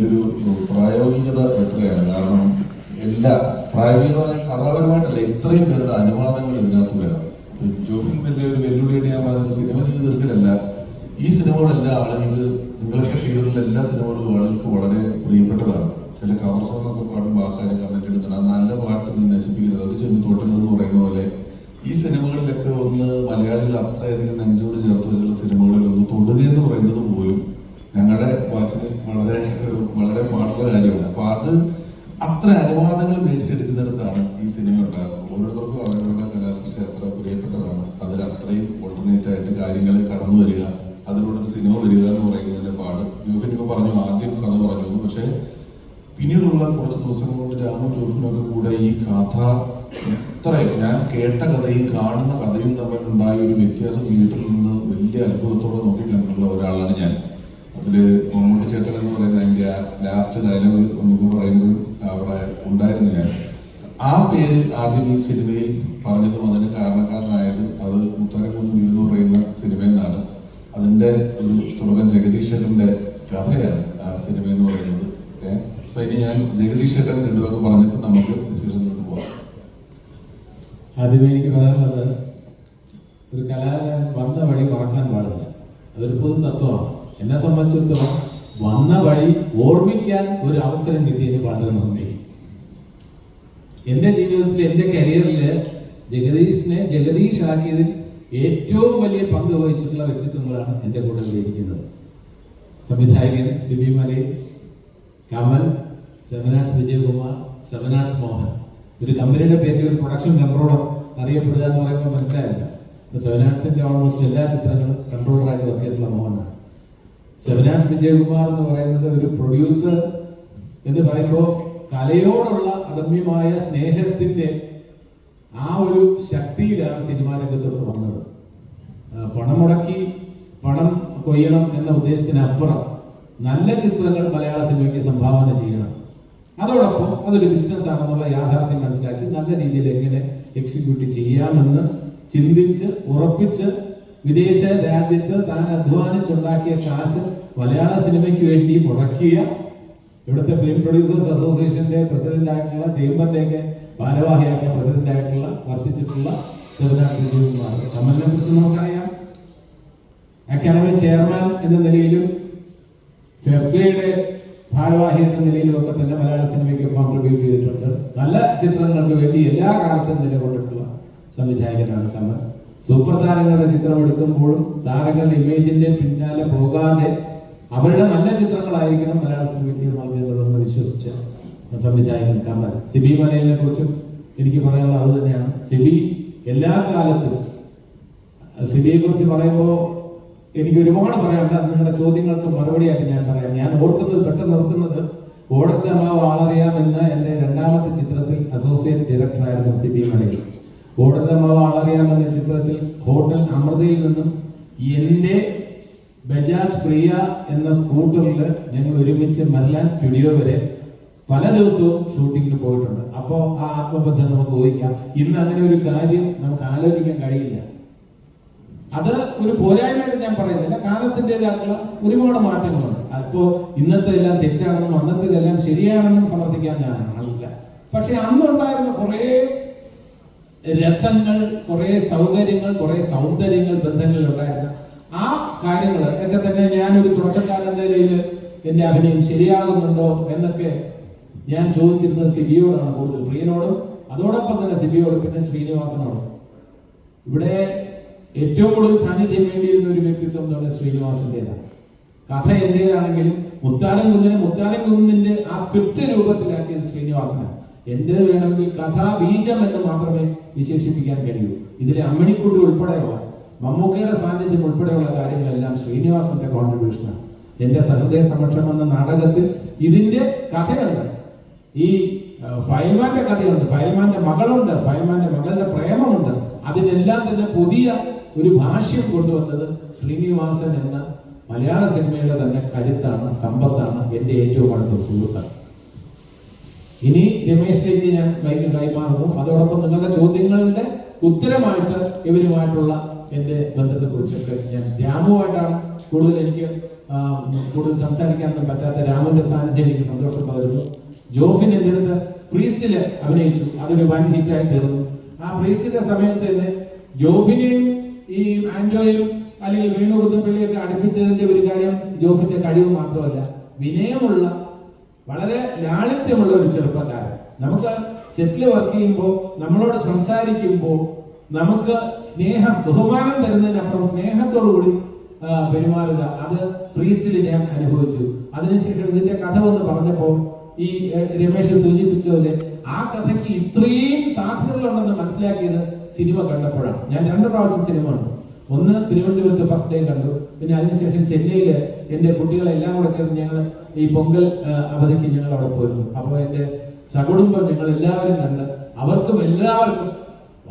ഒരു പ്രായോഗികത എത്രയാണ്? കാരണം എല്ലാ പ്രായോഗികമായ കഥാപരമായിട്ടല്ല, ഇത്രയും പേരുടെ അനുവാദങ്ങൾ ഇതിനകത്ത് വേണം. ജോഫിൻ വലിയൊരു വെല്ലുവിളിയായിട്ട് ഞാൻ പറഞ്ഞത് സിനിമ ചെയ്ത് തീർക്കലല്ല, ഈ സിനിമകളെല്ലാം ആളുകൾക്ക്, നിങ്ങളൊക്കെ ചെയ്തിട്ടുള്ള എല്ലാ സിനിമകളും ആളുകൾക്ക് വളരെ പ്രിയപ്പെട്ടതാണ്. ചില കവർ സോങ് ഒക്കെ പാടുമ്പോൾ ആൾക്കാർ കമന്റ് എടുക്കണം, നല്ല പാട്ട് നീ നശിപ്പിക്കരുത്, അത് ചെന്ന് തൊട്ടുന്നത് പറയുന്ന പോലെ ഈ സിനിമകളിലൊക്കെ ഒന്ന് മലയാളികൾ അത്രയധികം നെഞ്ചോട് ചേർത്ത് വെച്ചുള്ള സിനിമകളിൽ ഒന്ന് തൊടുക എന്ന് പറയുന്നത് പോലും ഞങ്ങളുടെ വാച്ചിന് വളരെ വളരെ പാടുള്ള കാര്യമാണ്. അപ്പൊ അത് അത്ര അനുവാദങ്ങൾ മേടിച്ചെടുക്കുന്നിടത്താണ് ഈ സിനിമ ഉണ്ടാകുന്നത്. ഓരോരുത്തർക്കും അവരവരുടെ കലാസൃഷ്ടി അത്ര പ്രിയപ്പെട്ടതാണ്. അതിൽ അത്രയും ഓൾട്ടർനേറ്റ് ആയിട്ട് കാര്യങ്ങൾ കടന്നു വരിക, അതിലൂടെ ഒരു സിനിമ വരിക എന്ന് പറയുന്നതിന്റെ പാട്. ജോഫിൻ ഇപ്പൊ പറഞ്ഞു, ആദ്യം കഥ പറഞ്ഞു, പക്ഷെ പിന്നീടുള്ള കുറച്ച് ദിവസം കൊണ്ട് രാമും ജോഫിനൊക്കെ കൂടെ ഈ കഥ ഇത്രയും ഞാൻ കേട്ട കഥയും കാണുന്ന കഥയും തമ്മിൽ ഉണ്ടായ ഒരു വ്യത്യാസം വീട്ടിൽ നിന്ന് വലിയ അത്ഭുതത്തോടെ നോക്കിക്കണ്ടിട്ടുള്ള ഒരാളാണ് ഞാൻ. അതില് മമ്മൂട്ടി ചേട്ടൻ എന്ന് പറയുന്ന അതിന്റെ ലാസ്റ്റ് ഡയലോഗ് നമുക്ക് പറയുമ്പോൾ അവിടെ ഉണ്ടായിരുന്നു ഞാൻ. ആ പേര് ആദ്യം ഈ സിനിമയിൽ പറഞ്ഞതും അതിന് കാരണക്കാരനായത് അത് മുത്താരംകുന്ന് എന്ന് പറയുന്ന സിനിമയിൽ നിന്നാണ്. അതിന്റെ ഒരു തുടക്കം ജഗദീഷ് ചേട്ടന്റെ കഥയാണ് ആ സിനിമ എന്ന് പറയുന്നത്. അപ്പൊ ഇനി ഞാൻ ജഗദീഷ് ചേട്ടൻ രണ്ടുപേർക്ക് പറഞ്ഞിട്ട് നമുക്ക് ഡിസിഷനിലോട്ട് പോകാം. ആദ്യമേ എനിക്ക് പറയാനുള്ളത്, ഒരു കലാകാരൻ വന്ന വഴി മറക്കാൻ പാടില്ല. അതൊരു പൊതു തത്വമാണ്. എന്നെ സംബന്ധിച്ചിടത്തോളം വന്ന വഴി ഓർമ്മിക്കാൻ ഒരു അവസരം കിട്ടിയതിന് വളരെ നന്ദി. എൻ്റെ ജീവിതത്തിൽ, എൻ്റെ കരിയറിൽ ജഗദീഷിനെ ജഗദീഷ് ആക്കിയതിൽ ഏറ്റവും വലിയ പങ്ക് വഹിച്ചിട്ടുള്ള വ്യക്തിത്വങ്ങളാണ് എൻ്റെ കൂടെ ഇരിക്കുന്നത്. സംവിധായകൻ സിബി മലയിൽ, കമൽ, സെവനാർട്സ് വിജയകുമാർ, സെവനാർട്സ് മോഹൻ. ഒരു കമ്പനിയുടെ പേരിൽ ഒരു പ്രൊഡക്ഷൻ കൺട്രോളർ അറിയപ്പെടുക എന്ന് പറയുമ്പോൾ മനസ്സിലായില്ല. ഇപ്പോൾ സെവനാർട്സിൻ്റെ ഓൾമോസ്റ്റ് എല്ലാ ചിത്രങ്ങളും കൺട്രോളറായിട്ട് വർക്ക് ചെയ്തിട്ടുള്ള മോഹനാണ്. സെവനാർട്സ് വിജയകുമാർ എന്ന് പറയുന്നത് ഒരു പ്രൊഡ്യൂസർ എന്ന് പറയുമ്പോൾ കലയോടുള്ള അദമ്യമായ സ്നേഹത്തിൻ്റെ ആ ഒരു ശക്തിയിലാണ് സിനിമാ രംഗത്തോട്ട് വന്നത്. പണം മുടക്കി പണം കൊയ്യണം എന്ന ഉദ്ദേശത്തിനപ്പുറം നല്ല ചിത്രങ്ങൾ മലയാള സിനിമയ്ക്ക് സംഭാവന ചെയ്യണം. അതോടൊപ്പം അതൊരു ബിസിനസ് ആണെന്നുള്ള യാഥാർത്ഥ്യം മനസ്സിലാക്കി നല്ല രീതിയിൽ എങ്ങനെ എക്സിക്യൂട്ട് ചെയ്യാമെന്ന് ചിന്തിച്ച് ഉറപ്പിച്ച് വിദേശ രാജ്യത്ത് താൻ അധ്വാനിച്ചുണ്ടാക്കിയ കാശ് മലയാള സിനിമയ്ക്ക് വേണ്ടി മുടക്കിയ, ഇവിടുത്തെ ഫിലിം പ്രൊഡ്യൂസേഴ്സ് അസോസിയേഷന്റെ പ്രസിഡന്റ് ആയിട്ടുള്ള, ചേംബറിന്റെയൊക്കെ ഭാരവാഹിയായിട്ടുള്ള പ്രസിഡന്റ് ആയിട്ടുള്ള വർത്തിച്ചിട്ടുള്ള സെവനാർട്സ് വിജയകുമാർ. കമലിനെ കുറിച്ച് നമുക്കറിയാം. അക്കാഡമി ചെയർമാൻ എന്ന നിലയിലും ഫെഫ്ഗയുടെ ഭാരവാഹി എന്ന നിലയിലും ഒക്കെ തന്നെ മലയാള സിനിമയ്ക്ക് കോൺട്രിബ്യൂട്ട് ചെയ്തിട്ടുണ്ട്. നല്ല ചിത്രങ്ങൾക്ക് വേണ്ടി എല്ലാ കാലത്തും നിലകൊണ്ടിട്ടുള്ള സംവിധായകനാണ് കമൽ. സൂപ്പർ താരങ്ങളുടെ ചിത്രം എടുക്കുമ്പോഴും താരങ്ങളുടെ ഇമേജിന്റെ പിന്നാലെ പോകാതെ അവരുടെ നല്ല ചിത്രങ്ങളായിരിക്കണം മലയാള സിനിമയ്ക്ക് നൽകേണ്ടതെന്ന് വിശ്വസിച്ച സംവിധായകൻ കമൽ. സിബി മലയിലിനെ കുറിച്ചും എനിക്ക് പറയാനുള്ളത് അത് തന്നെയാണ്. സിബി എല്ലാ കാലത്തും, സിബിയെ കുറിച്ച് പറയുമ്പോൾ എനിക്ക് ഒരുപാട് പറയാനുണ്ട്. അത് നിങ്ങളുടെ ചോദ്യങ്ങൾക്ക് മറുപടിയായിട്ട് ഞാൻ പറയാം. ഞാൻ പെട്ടെന്ന് ഓർക്കുന്നത് ഓടത്തെ അമ്മാവ് ആളറിയാം എന്ന എൻ്റെ രണ്ടാമത്തെ ചിത്രത്തിൽ അസോസിയേറ്റ് ഡയറക്ടറായിരുന്നു സിബി മലയിൽ. ഓടത്തെ അമ്മാവ് ആളറിയാം എന്ന ചിത്രത്തിൽ ഹോട്ടൽ അമൃതയിൽ നിന്നും എൻ്റെ ബജാജ് പ്രിയ എന്ന സ്കൂട്ടറിൽ ഞങ്ങൾ ഒരുമിച്ച് മർലാൻഡ് സ്റ്റുഡിയോ വരെ പല ദിവസവും ഷൂട്ടിങ്ങിന് പോയിട്ടുണ്ട്. അപ്പോൾ ആ ആത്മബന്ധം നമുക്ക് ഊഹിക്കാം. ഇന്ന് അങ്ങനെ ഒരു കാര്യം നമുക്ക് ആലോചിക്കാൻ കഴിയില്ല. അത് ഒരു പോരായ്മയായിട്ട് ഞാൻ പറയുന്നില്ല. കാലത്തിൻ്റെതായിട്ടുള്ള ഒരുപാട് മാറ്റങ്ങളുണ്ട്. അപ്പോ ഇന്നത്തെ എല്ലാം തെറ്റാണെന്നും അന്നത്തേതെല്ലാം ശരിയാണെന്നും സമർത്ഥിക്കാൻ ഞാൻ ആളില്ല. പക്ഷെ അന്നുണ്ടായിരുന്ന കുറേ രസങ്ങൾ, കുറേ സൗകര്യങ്ങൾ, കുറേ സൗന്ദര്യങ്ങൾ ബന്ധങ്ങളിൽ ഉണ്ടായിരുന്ന ആ കാര്യങ്ങൾ ഒക്കെ തന്നെ ഞാനൊരു തുടക്കക്കാരൻ എന്ന നിലയിൽ എൻ്റെ അഭിനയം ശരിയാകുന്നുണ്ടോ എന്നൊക്കെ ഞാൻ ചോദിച്ചിരുന്നത് സിബിയോടാണ് കൂടുതൽ. പ്രിയനോടും അതോടൊപ്പം തന്നെ സിബിയോടും പിന്നെ ശ്രീനിവാസനോടും. ഇവിടെ ഏറ്റവും കൂടുതൽ സാന്നിധ്യം വേണ്ടിയിരുന്ന ഒരു വ്യക്തിത്വം എന്ന് പറഞ്ഞാൽ ശ്രീനിവാസന്റേതാണ്. കഥ എന്റേതാണെങ്കിലും മുത്താരം കുന്നിന്റെ ആ സ്ക്രിപ്റ്റ് രൂപത്തിലാക്കിയത് ശ്രീനിവാസനാണ്. എന്റേത് വേണമെങ്കിൽ കഥാബീജം എന്ന് മാത്രമേ വിശേഷിപ്പിക്കാൻ കഴിയൂ. ഇതിലെ അമ്മിണിക്കുട്ടി ഉൾപ്പെടെയുള്ള, മമ്മൂക്കയുടെ സാന്നിധ്യം ഉൾപ്പെടെയുള്ള കാര്യങ്ങളെല്ലാം ശ്രീനിവാസന്റെ കോൺട്രിബ്യൂഷനാണ്. എന്റെ സഹൃദയ സമക്ഷം എന്ന നാടകത്തിൽ ഇതിന്റെ കഥയുണ്ട്. ഈ ഫയൽമാന്റെ കഥയുണ്ട്, ഫയൽമാന്റെ മകളുണ്ട്, ഫയൽമാന്റെ മകളുടെ പ്രേമമുണ്ട്. അതിനെല്ലാം തന്നെ പുതിയ ഒരു ഭാഷ്യം കൊണ്ടുവന്നത് ശ്രീനിവാസൻ എന്ന മലയാള സിനിമയുടെ തന്നെ കരുത്താണ്, സമ്പത്താണ്, എൻ്റെ ഏറ്റവും അടുത്ത സുഹൃത്താണ്. ഇനി രമേശിലേക്ക് ഞാൻ ബൈക്ക് കൈമാറുന്നു. അതോടൊപ്പം നിങ്ങളുടെ ചോദ്യങ്ങളുടെ ഉത്തരമായിട്ട് ഇവരുമായിട്ടുള്ള എൻ്റെ ബന്ധത്തെക്കുറിച്ചൊക്കെ ഞാൻ രാമുമായിട്ടാണ് കൂടുതൽ എനിക്ക് കൂടുതൽ സംസാരിക്കാനൊന്നും പറ്റാത്ത രാമന്റെ സാന്നിധ്യം എനിക്ക് സന്തോഷം പകരുന്നു. ജോഫിൻ എൻ്റെ അടുത്ത് പ്രീസ്റ്റില് അഭിനയിച്ചു, അതൊരു വൻ ഹിറ്റായി തീർന്നു. ആ പ്രീസ്റ്റിന്റെ സമയത്ത് തന്നെ ജോഫിനെയും ഈ ആന്റോയും അല്ലെങ്കിൽ വേണുകുന്നപ്പിള്ളിയൊക്കെ അടുപ്പിച്ചതിന്റെ ഒരു കാര്യം ജോഫിന്റെ കഴിവ് മാത്രമല്ല, വിനയമുള്ള വളരെ ലാളിത്യമുള്ള ഒരു ചെറുപ്പക്കാരൻ. നമുക്ക് സെറ്റിൽ വർക്ക് ചെയ്യുമ്പോൾ നമ്മളോട് സംസാരിക്കുമ്പോൾ നമുക്ക് സ്നേഹം, ബഹുമാനം തരുന്നതിനപ്പുറം സ്നേഹത്തോടു കൂടി പെരുമാറുക, അത് പ്രീസ്റ്റിൽ ഞാൻ അനുഭവിച്ചു. അതിനുശേഷം ഇതിന്റെ കഥ ഒന്ന് പറഞ്ഞപ്പോൾ ഈ രമേശ് സൂചിപ്പിച്ചതുപോലെ ആ കഥയ്ക്ക് ഇത്രയും സാധ്യതകളുണ്ടെന്ന് മനസ്സിലാക്കിയത് സിനിമ കണ്ടപ്പോഴാണ്. ഞാൻ 2 പ്രാവശ്യം സിനിമ കണ്ടു. ഒന്ന് തിരുവനന്തപുരത്ത് ഫസ്റ്റ് ഡേ കണ്ടു, പിന്നെ അതിനുശേഷം ചെന്നൈയിൽ എൻ്റെ കുട്ടികളെല്ലാം കൂടെ ചേർന്ന് ഞങ്ങൾ ഈ പൊങ്കൽ അവധിക്ക് ഞങ്ങൾ അവിടെ പോയിരുന്നു. അപ്പോൾ എൻ്റെ സകുടുംബം ഞങ്ങൾ എല്ലാവരും കണ്ട് അവർക്കും എല്ലാവർക്കും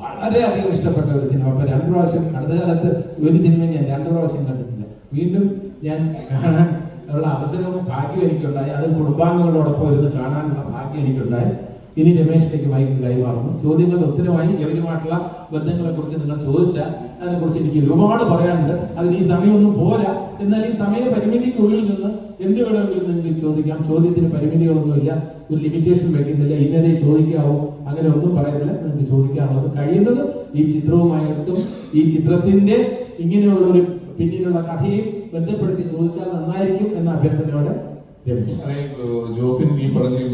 വളരെയധികം ഇഷ്ടപ്പെട്ട ഒരു സിനിമ. അപ്പൊ 2 പ്രാവശ്യം, അടുത്ത കാലത്ത് ഒരു സിനിമ ഞാൻ 2 പ്രാവശ്യം കണ്ടിട്ടില്ല. വീണ്ടും ഞാൻ കാണാൻ ഉള്ള അവസരവും ഭാഗ്യം എനിക്കുണ്ടായി. അത് കുടുംബാംഗങ്ങളോടൊപ്പം ഇരുന്ന് കാണാനുള്ള ഭാഗ്യം എനിക്കുണ്ടായി. ഇനി രമേശിലേക്ക് മൈക്ക് കൈമാറുന്നു. ചോദ്യങ്ങളുടെ ഉത്തരമായി ഇവരുമായിട്ടുള്ള ബന്ധങ്ങളെ കുറിച്ച് നിങ്ങൾ ചോദിച്ചാൽ അതിനെക്കുറിച്ച് എനിക്ക് ഒരുപാട് പറയാനുണ്ട്. അതിന് ഈ സമയമൊന്നും പോരാ. എന്നാൽ ഈ സമയ പരിമിതിക്കുള്ളിൽ നിന്ന് എന്ത് വേണമെങ്കിലും നിങ്ങൾക്ക് ചോദിക്കാം. ചോദ്യത്തിന് പരിമിതികളൊന്നുമില്ല, ഒരു ലിമിറ്റേഷൻ വെക്കുന്നില്ല, ഇന്നതേ ചോദിക്കാവൂ, അങ്ങനെ ഒന്നും പറയുന്നില്ല. നിങ്ങൾക്ക് ചോദിക്കാനുള്ളത് കഴിയുന്നത് ഈ ചിത്രവുമായിട്ടും ഈ ചിത്രത്തിന്റെ ഇങ്ങനെയുള്ള ഒരു പിന്നിലുള്ള കഥയും ബന്ധപ്പെടുത്തി ചോദിച്ചാൽ നന്നായിരിക്കും എന്ന അഭ്യർത്ഥനയോടെ രമേശ്. ജോഫിൻ ഈ പറഞ്ഞ